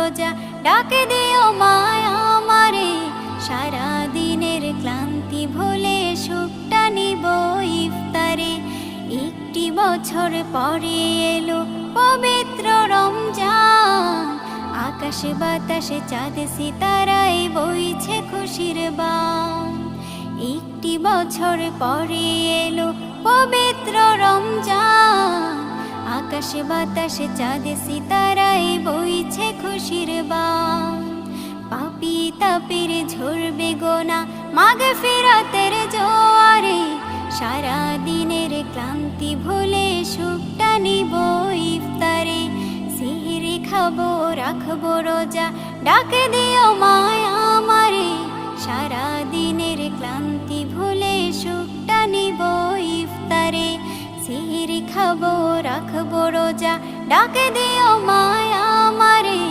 রোজা ডাকে দিও মায় আমারে, সারা দিনের ক্লান্তি ভুলে সুখটা নিব ইফতারে। একটি বছর পরে এলো পবিত্র রমজান, আকাশে বাতাসে চাঁদ সিতারায় বইছে খুশির বান। একটি বছর পরে এলো পবিত্র রমজান, আকাশে বাতাসে চাঁদ সিতারায় বইছে খুশির বান। পাপী তাপের ঝরবে গোনা মাগফিরাতের জোয়ারে, সারা দিনের ক্লান্তি ভুলে সুখটা নিব ইফতারে। সিহরি খাবো রাখবো রোজা ডাকে দিও মায় আমারে, সারা দিনের ক্লান্তি ভুলে সুখটা নিব ইফতারে। সিহরি খাবো রাখবো রোজা ডাকে দিও মায় আমারে।